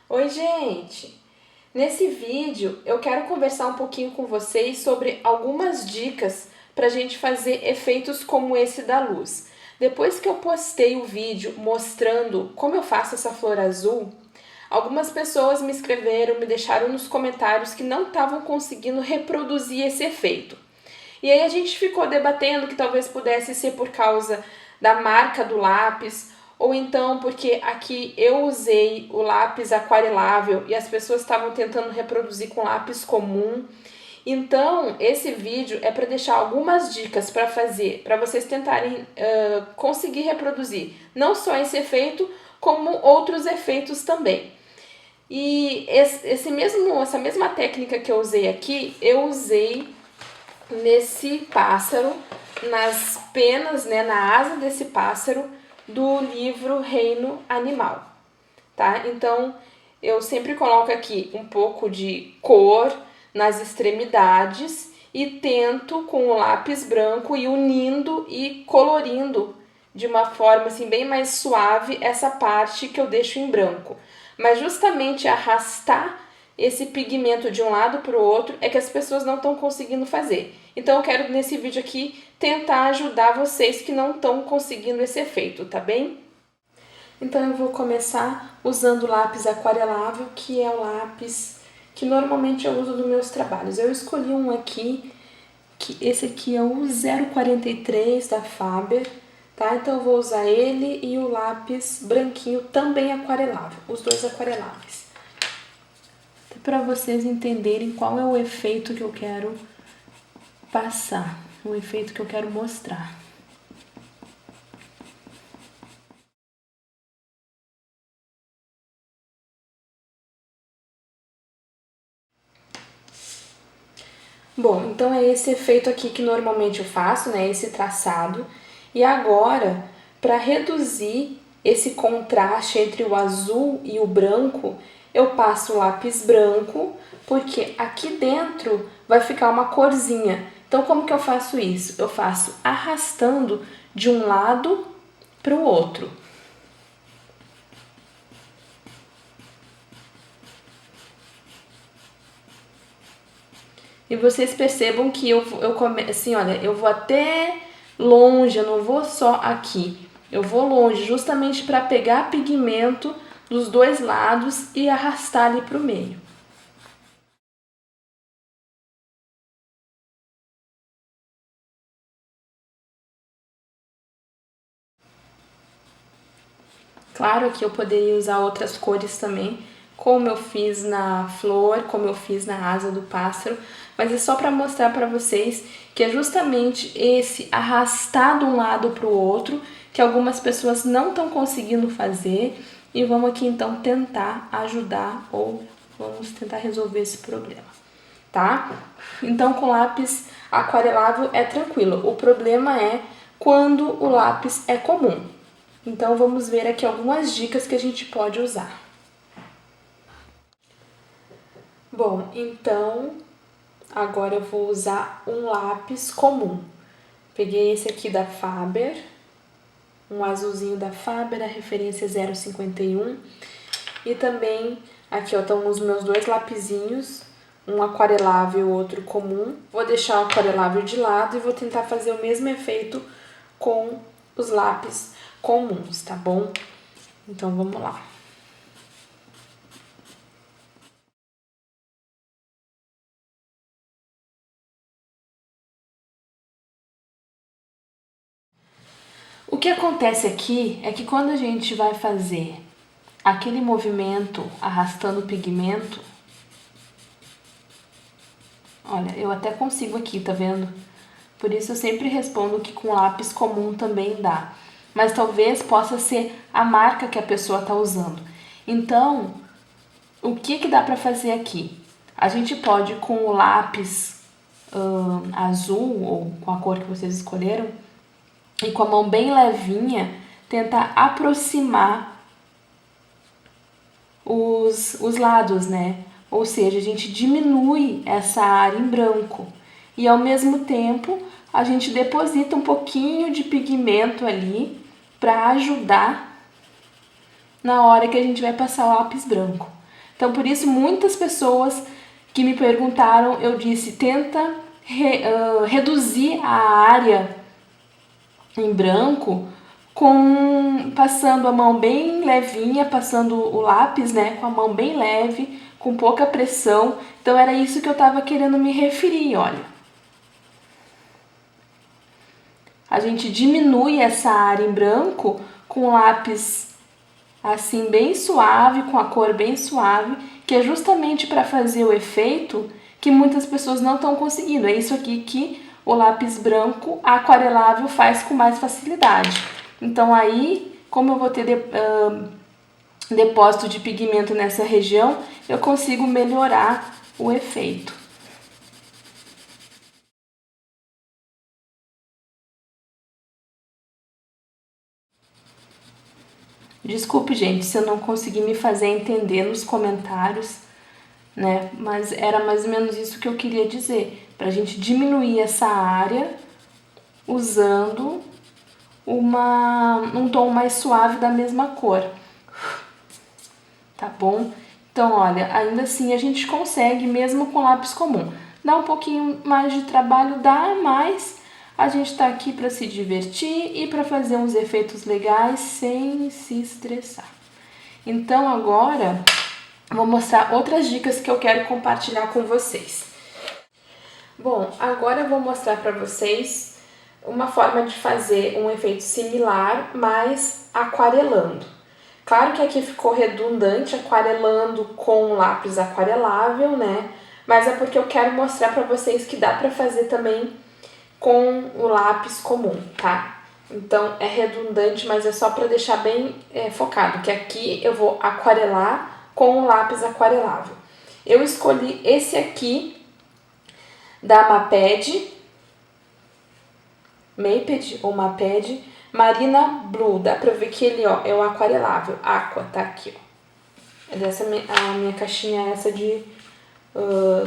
Oi, gente! Nesse vídeo eu quero conversar um pouquinho com vocês sobre algumas dicas para a gente fazer efeitos como esse da luz. Depois que eu postei o vídeo mostrando como eu faço essa flor azul, algumas pessoas me escreveram, me deixaram nos comentários que não estavam conseguindo reproduzir esse efeito. E aí a gente ficou debatendo que talvez pudesse ser por causa da marca do lápis, ou então porque aqui eu usei o lápis aquarelável e as pessoas estavam tentando reproduzir com lápis comum. Então, esse vídeo é para deixar algumas dicas para fazer, para vocês tentarem conseguir reproduzir não só esse efeito, como outros efeitos também. E essa mesma técnica que eu usei aqui, eu usei nesse pássaro, nas penas, né, na asa desse pássaro do livro Reino Animal, tá? Então, eu sempre coloco aqui um pouco de cor nas extremidades e tento com o lápis branco ir unindo e colorindo de uma forma assim bem mais suave essa parte que eu deixo em branco. Mas justamente arrastar esse pigmento de um lado para o outro é que as pessoas não estão conseguindo fazer. Então eu quero nesse vídeo aqui tentar ajudar vocês que não estão conseguindo esse efeito, tá bem? Então eu vou começar usando o lápis aquarelável, que é o lápis que normalmente eu uso nos meus trabalhos. Eu escolhi um aqui, que esse aqui é o 043 da Faber, tá? Então eu vou usar ele e o lápis branquinho também aquarelável, os dois aquareláveis. Para vocês entenderem qual é o efeito que eu quero passar, o efeito que eu quero mostrar. Bom, então é esse efeito aqui que normalmente eu faço, né? Esse traçado. E agora, para reduzir esse contraste entre o azul e o branco, eu passo o lápis branco, porque aqui dentro vai ficar uma corzinha. Então, como que eu faço isso? Eu faço arrastando de um lado para o outro. E vocês percebam que assim, olha, eu vou até longe, eu não vou só aqui. Eu vou longe justamente para pegar pigmento dos dois lados e arrastar ali para o meio. Claro que eu poderia usar outras cores também, como eu fiz na flor, como eu fiz na asa do pássaro, mas é só para mostrar para vocês que é justamente esse arrastar de um lado para o outro que algumas pessoas não estão conseguindo fazer, e vamos aqui então tentar ajudar ou vamos tentar resolver esse problema, tá? Então com lápis aquarelável é tranquilo, o problema é quando o lápis é comum. Então vamos ver aqui algumas dicas que a gente pode usar. Bom, então agora eu vou usar um lápis comum. Peguei esse aqui da Faber, um azulzinho da Faber, a referência 0,51. E também aqui ó, estão os meus dois lapisinhos, um aquarelável e o outro comum. Vou deixar o aquarelável de lado e vou tentar fazer o mesmo efeito com os lápis comuns, tá bom? Então vamos lá. O que acontece aqui é que quando a gente vai fazer aquele movimento arrastando o pigmento, olha, eu até consigo aqui, tá vendo? Por isso eu sempre respondo que com lápis comum também dá. Mas talvez possa ser a marca que a pessoa está usando. Então, o que dá para fazer aqui? A gente pode, com o lápis azul ou com a cor que vocês escolheram, e com a mão bem levinha, tentar aproximar os lados, né? Ou seja, a gente diminui essa área em branco e ao mesmo tempo a gente deposita um pouquinho de pigmento ali para ajudar na hora que a gente vai passar o lápis branco. Então, por isso, muitas pessoas que me perguntaram, eu disse, tenta reduzir a área em branco passando a mão bem levinha, passando o lápis, né, com a mão bem leve, com pouca pressão. Então era isso que eu estava querendo me referir, olha. A gente diminui essa área em branco com o lápis assim bem suave, com a cor bem suave, que é justamente para fazer o efeito que muitas pessoas não estão conseguindo. É isso aqui que o lápis branco aquarelável faz com mais facilidade. Então aí, como eu vou ter depósito de pigmento nessa região, eu consigo melhorar o efeito. Desculpe, gente, se eu não consegui me fazer entender nos comentários, né? Mas era mais ou menos isso que eu queria dizer, para a gente diminuir essa área usando um tom mais suave da mesma cor. Tá bom? Então, olha, ainda assim a gente consegue mesmo com lápis comum. Dá um pouquinho mais de trabalho, dá, mas a gente tá aqui para se divertir e para fazer uns efeitos legais sem se estressar. Então, agora vou mostrar outras dicas que eu quero compartilhar com vocês. Bom, agora eu vou mostrar para vocês uma forma de fazer um efeito similar, mas aquarelando. Claro que aqui ficou redundante, aquarelando com lápis aquarelável, né? Mas é porque eu quero mostrar para vocês que dá para fazer também com o lápis comum, tá? Então é redundante, mas é só para deixar bem focado, que aqui eu vou aquarelar com o lápis aquarelável. Eu escolhi esse aqui da Maped ou Maped Marina Blue. Dá pra ver que ele, ó, é o aquarelável, Aqua, tá aqui, ó. A minha caixinha é essa de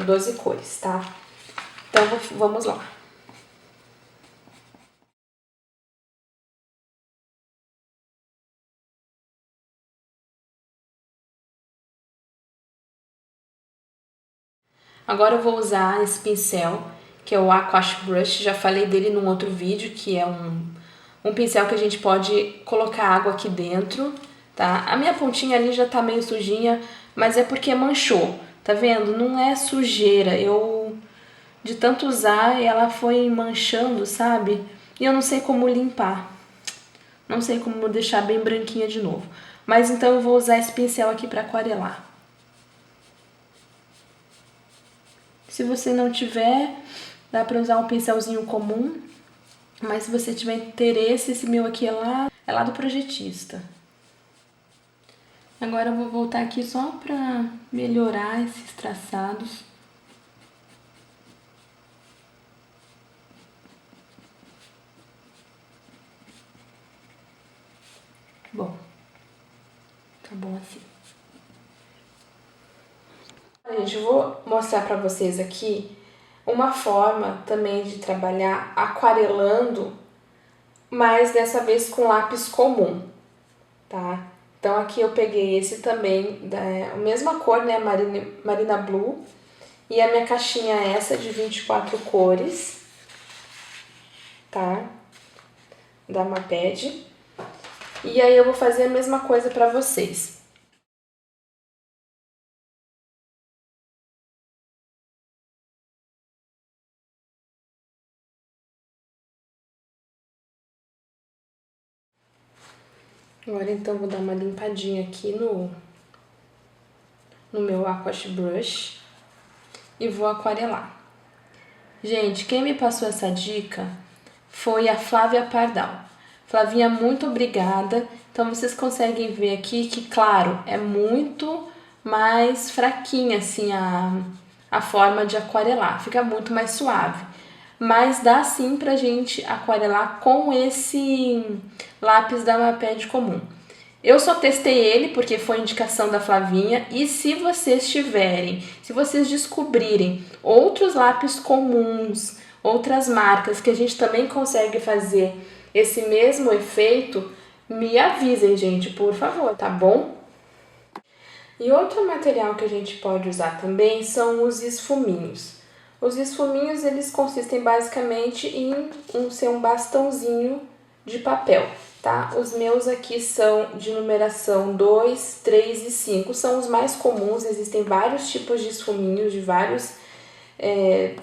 12 cores, tá? Então vamos lá. Agora eu vou usar esse pincel, que é o Aquash Brush. Já falei dele num outro vídeo, que é um pincel que a gente pode colocar água aqui dentro, tá? A minha pontinha ali já tá meio sujinha, mas é porque manchou, tá vendo? Não é sujeira, de tanto usar, ela foi manchando, sabe? E eu não sei como limpar, não sei como deixar bem branquinha de novo. Mas então eu vou usar esse pincel aqui para aquarelar. Se você não tiver, dá para usar um pincelzinho comum, mas se você tiver interesse, esse meu aqui é lá do projetista. Agora eu vou voltar aqui só para melhorar esses traçados. Bom, tá bom assim. Gente, eu vou mostrar para vocês aqui uma forma também de trabalhar aquarelando, mas dessa vez com lápis comum, tá? Então aqui eu peguei esse também, a mesma cor, né, Marina Blue, e a minha caixinha é essa de 24 cores, tá? Da Maped. E aí eu vou fazer a mesma coisa para vocês. Agora então vou dar uma limpadinha aqui no meu Aquash Brush e vou aquarelar. Gente, quem me passou essa dica foi a Flávia Pardal. Flavinha, muito obrigada. Então vocês conseguem ver aqui que, claro, é muito mais fraquinha assim a forma de aquarelar, fica muito mais suave. Mas dá sim pra gente aquarelar com esse lápis da Maped comum. Eu só testei ele porque foi indicação da Flavinha, e se vocês descobrirem outros lápis comuns, outras marcas que a gente também consegue fazer esse mesmo efeito, me avisem, gente, por favor, tá bom? E outro material que a gente pode usar também são os esfuminhos. Os esfuminhos, eles consistem basicamente em ser um bastãozinho de papel, tá? Os meus aqui são de numeração 2, 3 e 5, são os mais comuns, existem vários tipos de esfuminhos, de vários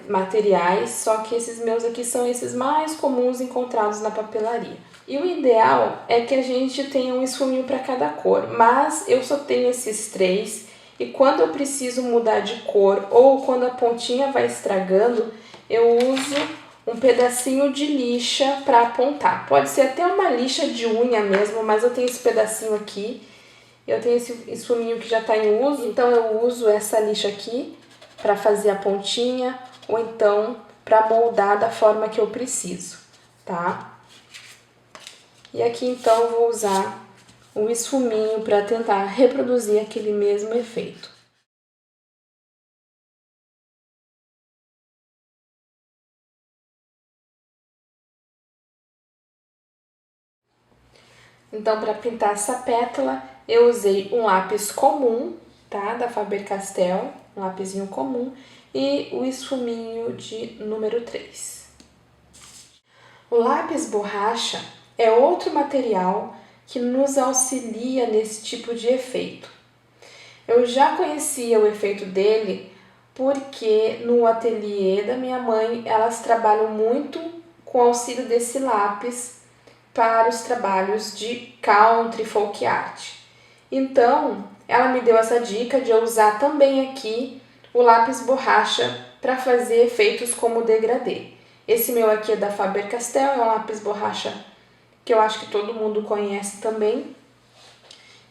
materiais, só que esses meus aqui são esses mais comuns encontrados na papelaria. E o ideal é que a gente tenha um esfuminho para cada cor, mas eu só tenho esses 3 e quando eu preciso mudar de cor ou quando a pontinha vai estragando, eu uso um pedacinho de lixa para apontar. Pode ser até uma lixa de unha mesmo, mas eu tenho esse pedacinho aqui, eu tenho esse esfuminho que já está em uso, então eu uso essa lixa aqui para fazer a pontinha ou então para moldar da forma que eu preciso, tá? E aqui então eu vou usar o esfuminho para tentar reproduzir aquele mesmo efeito. Então, para pintar essa pétala, eu usei um lápis comum, tá? Da Faber-Castell, um lapisinho comum, e o esfuminho de número 3. O lápis borracha é outro material que nos auxilia nesse tipo de efeito. Eu já conhecia o efeito dele porque no ateliê da minha mãe elas trabalham muito com o auxílio desse lápis para os trabalhos de country folk art. Então, ela me deu essa dica de eu usar também aqui o lápis borracha para fazer efeitos como degradê. Esse meu aqui é da Faber-Castell, é um lápis borracha que eu acho que todo mundo conhece também.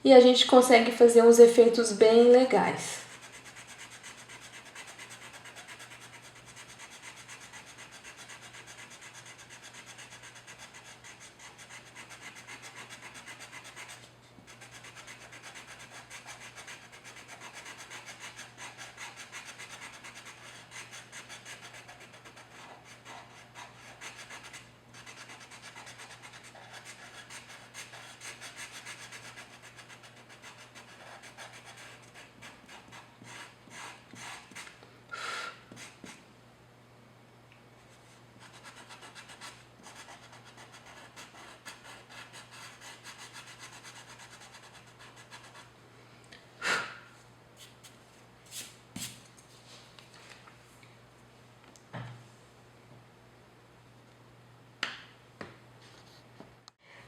E a gente consegue fazer uns efeitos bem legais.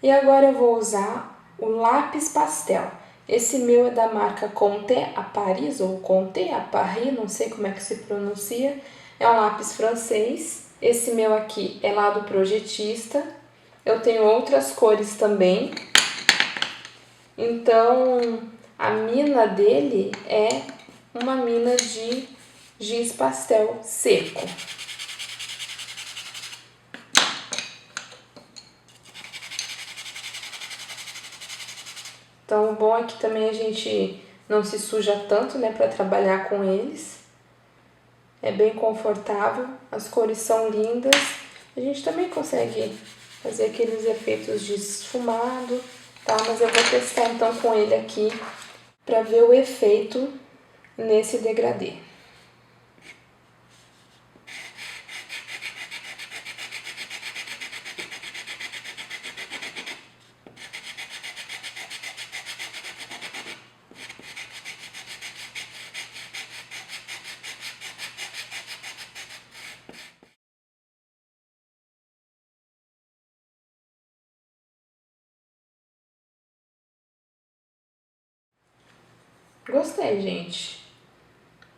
E agora eu vou usar o lápis pastel. Esse meu é da marca Conte à Paris, ou Conte à Paris, não sei como é que se pronuncia. É um lápis francês. Esse meu aqui é lá do Projetista. Eu tenho outras cores também. Então, a mina dele é uma mina de giz pastel seco. Então, o bom é que também a gente não se suja tanto, né, para trabalhar com eles. É bem confortável, as cores são lindas. A gente também consegue fazer aqueles efeitos de esfumado, tá? Mas eu vou testar então com ele aqui para ver o efeito nesse degradê. Gostei, gente.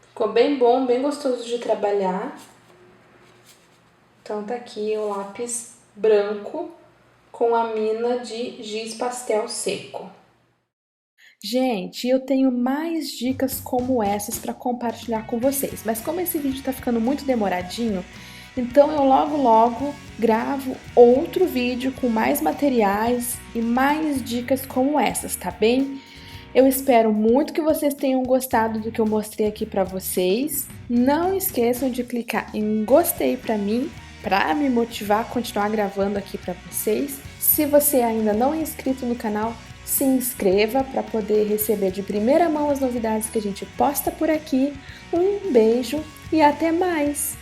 Ficou bem bom, bem gostoso de trabalhar. Então tá aqui o lápis branco com a mina de giz pastel seco. Gente, eu tenho mais dicas como essas para compartilhar com vocês, mas como esse vídeo está ficando muito demoradinho, então eu logo gravo outro vídeo com mais materiais e mais dicas como essas, tá bem? Eu espero muito que vocês tenham gostado do que eu mostrei aqui para vocês. Não esqueçam de clicar em gostei para mim, para me motivar a continuar gravando aqui para vocês. Se você ainda não é inscrito no canal, se inscreva para poder receber de primeira mão as novidades que a gente posta por aqui. Um beijo e até mais!